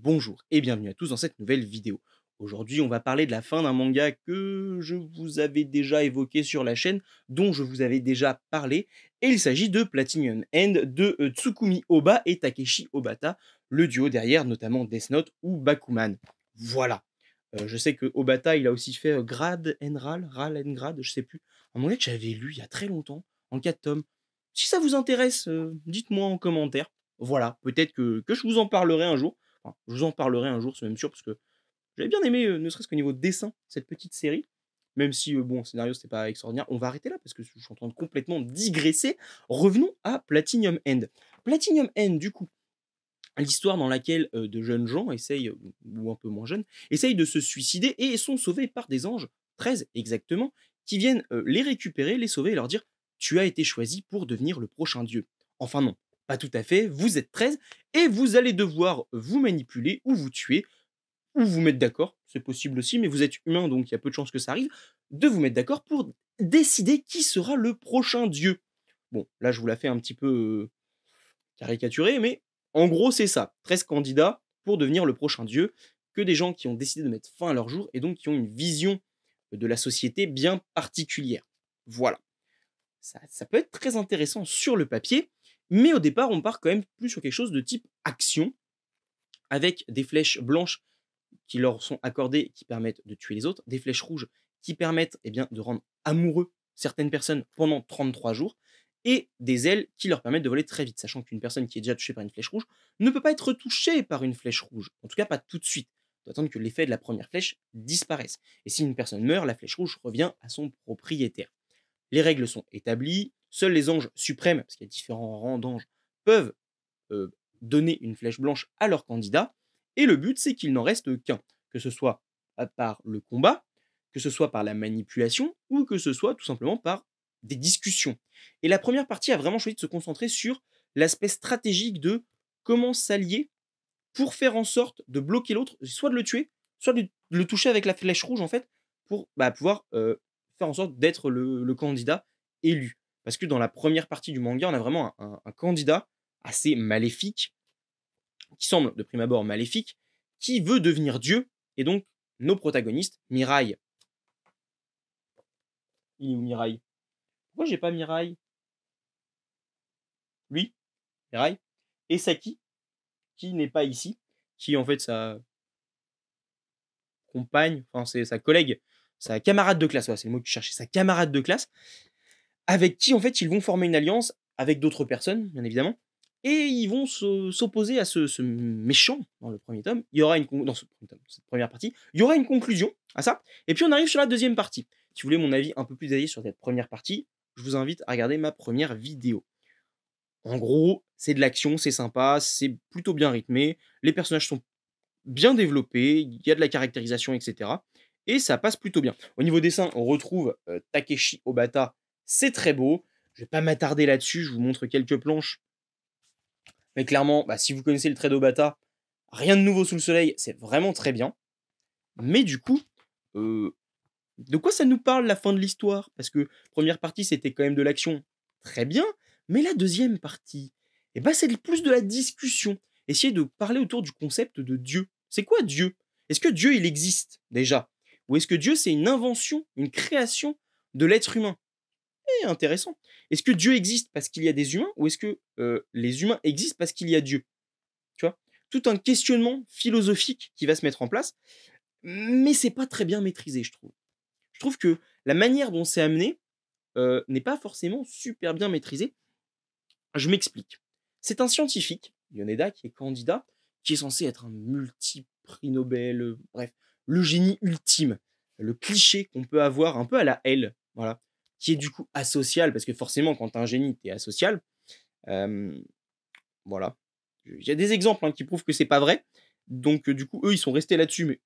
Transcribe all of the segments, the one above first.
Bonjour et bienvenue à tous dans cette nouvelle vidéo. Aujourd'hui, on va parler de la fin d'un manga que je vous avais déjà évoqué sur la chaîne, dont je vous avais déjà parlé, et il s'agit de Platinum End de Tsukumi Oba et Takeshi Obata, le duo derrière notamment Death Note ou Bakuman. Voilà. Je sais que Obata, il a aussi fait Grad and Ral, Ral and Grad, je sais plus, un manga que j'avais lu il y a très longtemps, en 4 tomes. Si ça vous intéresse, dites-moi en commentaire. Voilà, peut-être que je vous en parlerai un jour. Enfin, je vous en parlerai un jour, c'est même sûr, parce que j'avais bien aimé, ne serait-ce qu'au niveau dessin, cette petite série. Même si, bon, scénario, c'était pas extraordinaire. On va arrêter là, parce que je suis en train de complètement digresser. Revenons à Platinum End. Platinum End, du coup, l'histoire dans laquelle de jeunes gens essayent, ou un peu moins jeunes, essayent de se suicider et sont sauvés par des anges, 13 exactement, qui viennent les récupérer, les sauver et leur dire: «Tu as été choisi pour devenir le prochain dieu». Enfin non, pas tout à fait, vous êtes 13 et vous allez devoir vous manipuler ou vous tuer ou vous mettre d'accord, c'est possible aussi, mais vous êtes humain donc il y a peu de chances que ça arrive, de vous mettre d'accord pour décider qui sera le prochain dieu. Bon, là je vous la fais un petit peu caricaturé, mais en gros, c'est ça. 13 candidats pour devenir le prochain dieu, que des gens qui ont décidé de mettre fin à leur jour et donc qui ont une vision de la société bien particulière. Voilà. Ça peut être très intéressant sur le papier, mais au départ, on part quand même plus sur quelque chose de type action, avec des flèches blanches qui leur sont accordées, qui permettent de tuer les autres, des flèches rouges qui permettent de rendre amoureux certaines personnes pendant 33 jours, et des ailes qui leur permettent de voler très vite, sachant qu'une personne qui est déjà touchée par une flèche rouge ne peut pas être touchée par une flèche rouge, en tout cas pas tout de suite. Il doit attendre que l'effet de la première flèche disparaisse. Et si une personne meurt, la flèche rouge revient à son propriétaire. Les règles sont établies, seuls les anges suprêmes, parce qu'il y a différents rangs d'anges, peuvent euh, donner une flèche blanche à leur candidat, et le but c'est qu'il n'en reste qu'un, que ce soit par le combat, que ce soit par la manipulation, ou que ce soit tout simplement par des discussions. Et la première partie a vraiment choisi de se concentrer sur l'aspect stratégique de comment s'allier pour faire en sorte de bloquer l'autre, soit de le tuer, soit de le toucher avec la flèche rouge en fait, pour pouvoir faire en sorte d'être le candidat élu. Parce que dans la première partie du manga, on a vraiment un candidat assez maléfique, qui semble de prime abord maléfique, qui veut devenir Dieu, et donc nos protagonistes, Mirai. Il est où Mirai? Pourquoi j'ai pas Mirai? Lui, Mirai, et Saki, qui n'est pas ici, qui est en fait sa compagne, enfin c'est sa collègue, sa camarade de classe, ouais, c'est le mot que je cherchais, sa camarade de classe, avec qui en fait ils vont former une alliance avec d'autres personnes, bien évidemment, et ils vont s'opposer à ce méchant dans le premier tome. Il y aura dans ce premier tome, cette première partie, il y aura une conclusion à ça, et puis on arrive sur la deuxième partie. Si vous voulez mon avis un peu plus détaillé sur cette première partie, je vous invite à regarder ma première vidéo. En gros, c'est de l'action, c'est sympa, c'est plutôt bien rythmé, les personnages sont bien développés, il y a de la caractérisation, etc. Et ça passe plutôt bien. Au niveau dessin, on retrouve Takeshi Obata, c'est très beau. Je vais pas m'attarder là-dessus, je vous montre quelques planches. Mais clairement, si vous connaissez le trait d'Obata, rien de nouveau sous le soleil, c'est vraiment très bien. Mais du coup, euh, de quoi ça nous parle la fin de l'histoire? Parce que première partie, c'était quand même de l'action, très bien. Mais la deuxième partie, c'est plus de la discussion. Essayer de parler autour du concept de Dieu. C'est quoi Dieu? Est-ce que Dieu, il existe déjà? Ou est-ce que Dieu, c'est une invention, une création de l'être humain? Eh, intéressant. Est-ce que Dieu existe parce qu'il y a des humains, ou est-ce que les humains existent parce qu'il y a Dieu? Tu vois? Tout un questionnement philosophique qui va se mettre en place, mais c'est pas très bien maîtrisé, je trouve. Je trouve que la manière dont c'est amené n'est pas forcément super bien maîtrisée. Je m'explique. C'est un scientifique, Yoneda, qui est candidat, qui est censé être un multi-prix Nobel, bref, le génie ultime, le cliché qu'on peut avoir un peu à la L, voilà, qui est du coup asocial, parce que forcément, quand t'es un génie, t'es asocial. Euh, voilà. Il y a des exemples qui prouvent que c'est pas vrai. Donc, du coup, eux, ils sont restés là-dessus, mais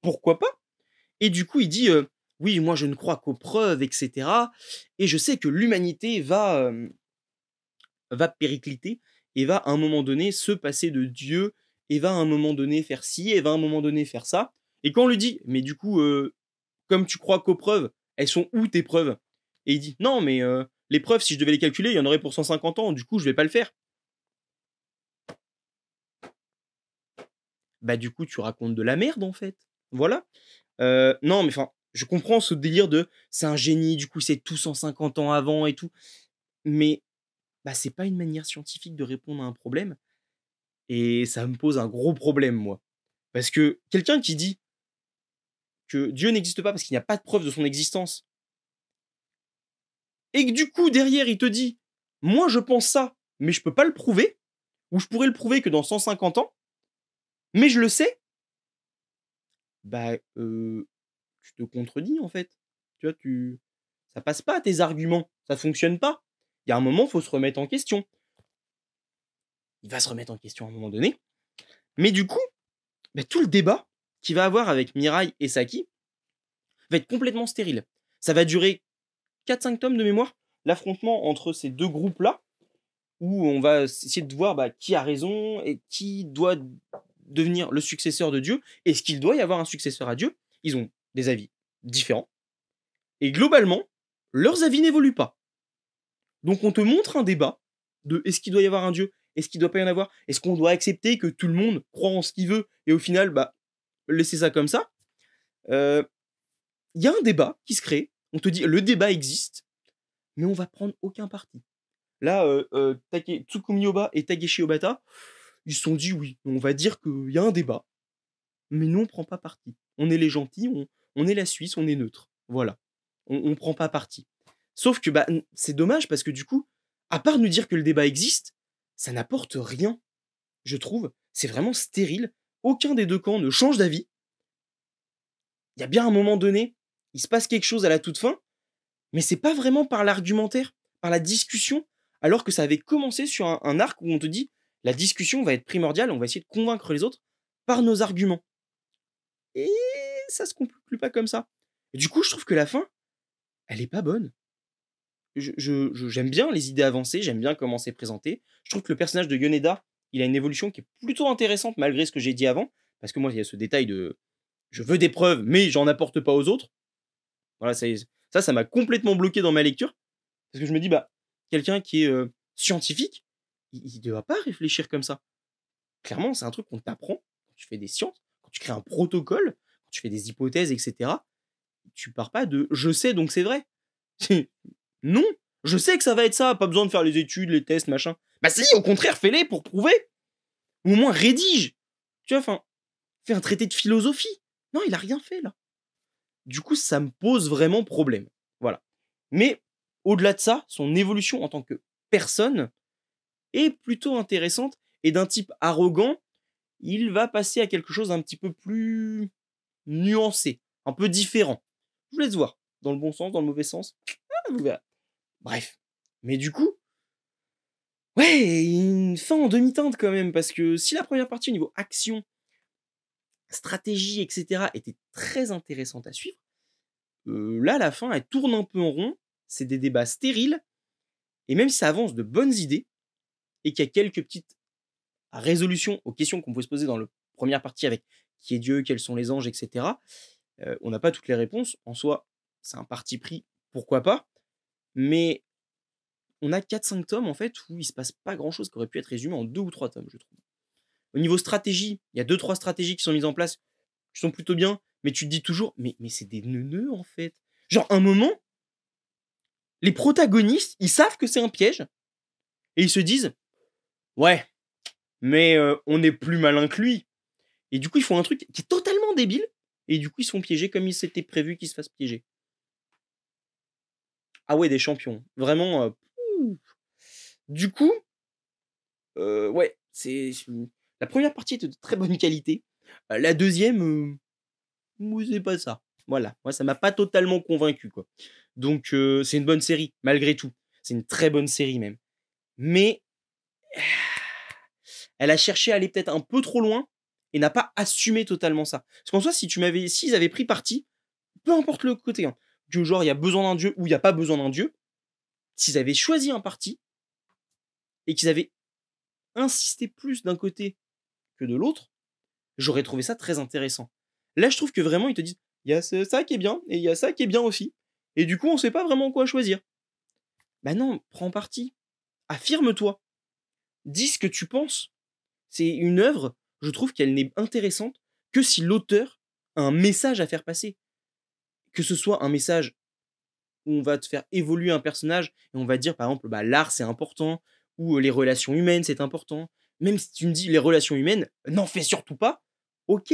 pourquoi pas? Et du coup, il dit oui, moi, je ne crois qu'aux preuves, etc. Et je sais que l'humanité va péricliter et va à un moment donné se passer de Dieu et va à un moment donné faire ci et va à un moment donné faire ça. Et quand on lui dit, mais du coup, comme tu crois qu'aux preuves, elles sont où tes preuves? Et il dit, non, mais les preuves, si je devais les calculer, il y en aurait pour 150 ans, du coup, je vais pas le faire. bah, du coup, tu racontes de la merde, en fait. Voilà. Non, mais enfin, je comprends ce délire de: «C'est un génie, du coup, c'est tout 150 ans avant et tout», mais bah, c'est pas une manière scientifique de répondre à un problème et ça me pose un gros problème, moi. Parce que quelqu'un qui dit que Dieu n'existe pas parce qu'il n'y a pas de preuve de son existence et que du coup, derrière, il te dit: «Moi, je pense ça, mais je peux pas le prouver» ou «Je pourrais le prouver que dans 150 ans, mais je le sais», bah, tu te contredis, en fait. Tu vois, ça passe pas tes arguments, ça fonctionne pas. Il y a un moment, faut se remettre en question. Il va se remettre en question à un moment donné, mais du coup, bah, tout le débat qu'il va avoir avec Mirai et Saki va être complètement stérile. Ça va durer 4-5 tomes de mémoire, l'affrontement entre ces 2 groupes-là, où on va essayer de voir, bah, qui a raison et qui doit devenir le successeur de Dieu. Est-ce qu'il doit y avoir un successeur à Dieu? Ils ont des avis différents et globalement, leurs avis n'évoluent pas. Donc on te montre un débat de est-ce qu'il doit y avoir un Dieu? Est-ce qu'il doit pas y en avoir? Est-ce qu'on doit accepter que tout le monde croit en ce qu'il veut et au final, bah, laisser ça comme ça? Heu, il y a un débat qui se crée. On te dit: «Le débat existe, mais on va prendre aucun parti». Là, Tsukumi Ohba et Takeshi Obata, ils se sont dit: «Oui, on va dire qu'il y a un débat, mais nous on prend pas parti. On est les gentils, on est la Suisse, on est neutre. Voilà. On prend pas parti». Sauf que, bah, c'est dommage parce que du coup, à part nous dire que le débat existe, ça n'apporte rien, je trouve. C'est vraiment stérile. Aucun des 2 camps ne change d'avis. Il y a bien un moment donné, il se passe quelque chose à la toute fin, mais c'est pas vraiment par l'argumentaire, par la discussion, alors que ça avait commencé sur un arc où on te dit: «La discussion va être primordiale, on va essayer de convaincre les autres par nos arguments» et ça se conclut pas comme ça. Et du coup, je trouve que la fin, elle est pas bonne. J'aime bien les idées avancées, j'aime bien comment c'est présenté. Je trouve que le personnage de Yoneda, il a une évolution qui est plutôt intéressante malgré ce que j'ai dit avant, parce que moi, il y a ce détail de: «Je veux des preuves, mais j'en apporte pas aux autres». Voilà, ça m'a complètement bloqué dans ma lecture, parce que je me dis: «Bah, quelqu'un qui est, scientifique, il doit pas réfléchir comme ça». Clairement, c'est un truc qu'on t'apprend quand tu fais des sciences, quand tu crées un protocole, quand tu fais des hypothèses et cetera. Tu pars pas de: «Je sais donc c'est vrai». Non, je sais que ça va être ça, pas besoin de faire les études, les tests, machin. Bah si, au contraire, fais-les pour prouver. Ou au moins rédige. Tu vois, enfin, fais un traité de philosophie. Non, il a rien fait là. Du coup, ça me pose vraiment problème. Voilà. Mais au-delà de ça, son évolution en tant que personne est plutôt intéressante et d'un type arrogant, il va passer à quelque chose d'un petit peu plus nuancé, un peu différent. Je vous laisse voir. Dans le bon sens, dans le mauvais sens, vous verrez. Bref. Mais du coup, ouais, une fin en demi-teinte quand même, parce que si la première partie au niveau action, stratégie, et cetera était très intéressante à suivre, là, la fin, elle tourne un peu en rond, c'est des débats stériles et même si ça avance de bonnes idées et qu'il y a quelques petites résolutions aux questions qu'on pouvait se poser dans la première partie avec qui est Dieu, quels sont les anges, et cetera, on n'a pas toutes les réponses. En soi, c'est un parti pris, pourquoi pas? Mais on a 4-5 tomes, en fait, où il se passe pas grand-chose qui aurait pu être résumé en 2 ou 3 tomes, je trouve. Au niveau stratégie, il y a 2-3 stratégies qui sont mises en place, qui sont plutôt bien, mais tu te dis toujours: «Mais c'est des neuneux, en fait». Genre, un moment, les protagonistes, ils savent que c'est un piège et ils se disent: «Ouais, mais on est plus malin que lui» et du coup, ils font un truc qui est totalement débile et du coup, ils se font piéger comme il s'était prévu qu'ils se fassent piéger. Ah ouais, des champions. Vraiment, du coup, ouais, la première partie était de très bonne qualité. La deuxième, moi, c'est pas ça. Voilà, moi, ça m'a pas totalement convaincu, quoi. Donc c'est une bonne série, malgré tout. C'est une très bonne série même. Mais elle a cherché à aller peut-être un peu trop loin et n'a pas assumé totalement ça. Parce qu'en soi, s'ils avaient pris parti, peu importe le côté, hein, que genre il y a besoin d'un dieu ou il y a pas besoin d'un dieu, s'ils avaient choisi un parti et qu'ils avaient insisté plus d'un côté que de l'autre, j'aurais trouvé ça très intéressant. Là, je trouve que vraiment ils te disent: «Il y a ça qui est bien et il y a ça qui est bien aussi» et du coup, on sait pas vraiment quoi choisir. Bah non, prends parti, affirme-toi, dis ce que tu penses. C'est une œuvre je trouve qu'elle n'est intéressante que si l'auteur a un message à faire passer. Que ce soit un message où on va te faire évoluer un personnage et on va dire par exemple, bah, l'art c'est important ou les relations humaines c'est important. Même si tu me dis les relations humaines, n'en fais surtout pas. OK,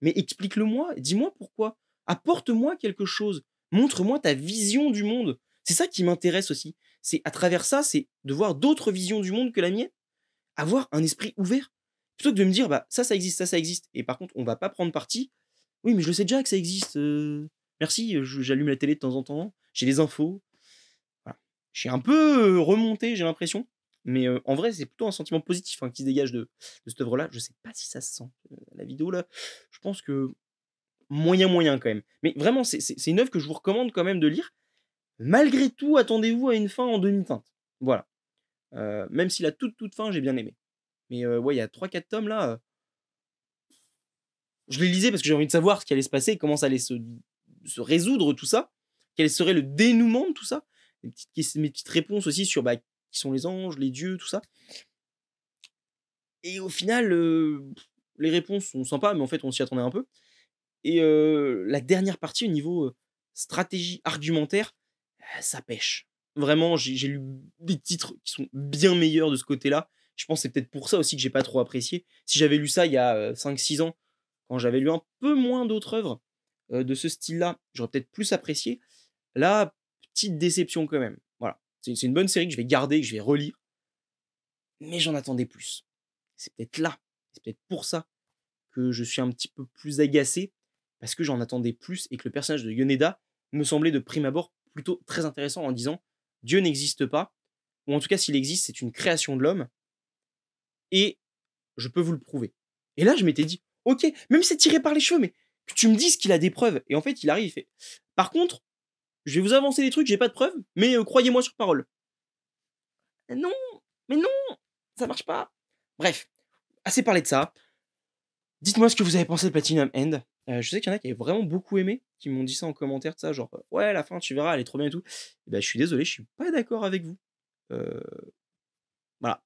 mais explique-le-moi, dis-moi pourquoi. Apporte-moi quelque chose. Montre-moi ta vision du monde. C'est ça qui m'intéresse aussi. C'est à travers ça, c'est de voir d'autres visions du monde que la mienne, avoir un esprit ouvert. Plutôt que de me dire, bah, ça existe, ça existe. Et par contre, on va pas prendre parti. Oui, mais je le sais déjà que ça existe. Merci, j'allume la télé de temps en temps, j'ai les infos. Voilà. Je suis un peu remonté, j'ai l'impression. Mais en vrai, c'est plutôt un sentiment positif hein, qui se dégage de cette œuvre-là. Je sais pas si ça se sent. La vidéo, là, je pense que moyen, moyen quand même. Mais vraiment, c'est une œuvre que je vous recommande quand même de lire. Malgré tout, attendez-vous à une fin en demi-teinte. Voilà. Même si la toute fin, j'ai bien aimé. Mais ouais, il y a 3 4 tomes là. Je les lisais parce que j'ai envie de savoir ce qui allait se passer, comment ça allait se résoudre tout ça, quel serait le dénouement de tout ça. Mes petites réponses aussi sur bah, qui sont les anges, les dieux, tout ça. Et au final, les réponses sont sympas, mais en fait, on s'y attendait un peu. Et la dernière partie, au niveau stratégie argumentaire, ça pêche. Vraiment, j'ai lu des titres qui sont bien meilleurs de ce côté-là. Je pense que c'est peut-être pour ça aussi que j'ai pas trop apprécié. Si j'avais lu ça il y a 5 6 ans, quand j'avais lu un peu moins d'autres œuvres de ce style-là, j'aurais peut-être plus apprécié. Là, petite déception quand même. Voilà. C'est une bonne série que je vais garder, que je vais relire, mais j'en attendais plus. C'est peut-être là, c'est peut-être pour ça que je suis un petit peu plus agacé, parce que j'en attendais plus et que le personnage de Yoneda me semblait de prime abord plutôt très intéressant en disant Dieu n'existe pas, ou en tout cas s'il existe, c'est une création de l'homme, et je peux vous le prouver. Et là, je m'étais dit, ok, même si c'est tiré par les cheveux, mais que tu me dises qu'il a des preuves. Et en fait, il arrive, il fait, par contre, je vais vous avancer des trucs, j'ai pas de preuves, mais croyez-moi sur parole. Non, mais non, ça marche pas. Bref, assez parlé de ça. Dites-moi ce que vous avez pensé de Platinum End. Je sais qu'il y en a qui avaient vraiment beaucoup aimé, qui m'ont dit ça en commentaire, de ça, genre ouais, la fin, tu verras, elle est trop bien et tout. Et ben, je suis désolé, je suis pas d'accord avec vous. Euh, voilà.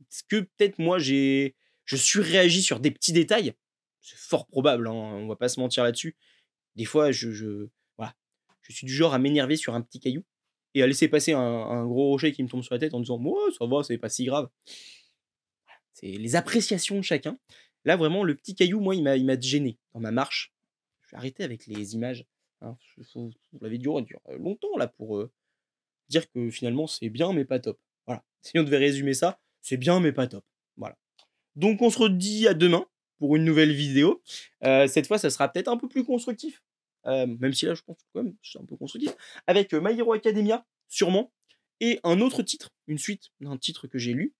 Est-ce que peut-être moi je surréagis sur des petits détails? C'est fort probable, hein, on va pas se mentir là-dessus. Des fois, voilà, je suis du genre à m'énerver sur un petit caillou et à laisser passer un gros rocher qui me tombe sur la tête en disant ouais, ça va, c'est pas si grave. C'est les appréciations de chacun. Là, vraiment, le petit caillou, moi, il m'a gêné dans ma marche. Je vais arrêter avec les images. Hein. Vous l'avez dit, on dure longtemps là pour dire que finalement c'est bien mais pas top. Voilà. Si on devait résumer ça, c'est bien mais pas top. Voilà. Donc on se redit à demain pour une nouvelle vidéo. Cette fois, ça sera peut-être un peu plus constructif. Même si là, je pense que quand même, c'est un peu constructif. Avec My Hero Academia, sûrement. Et un autre titre, une suite d'un titre que j'ai lu.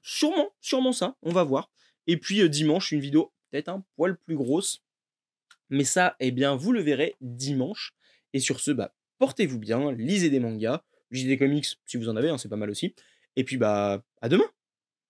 Sûrement ça, on va voir. Et puis dimanche, une vidéo peut-être un poil plus grosse. Mais ça, eh bien, vous le verrez dimanche. Et sur ce, bah, portez-vous bien, lisez des mangas, lisez des comics si vous en avez, hein, c'est pas mal aussi. Et puis, bah, à demain!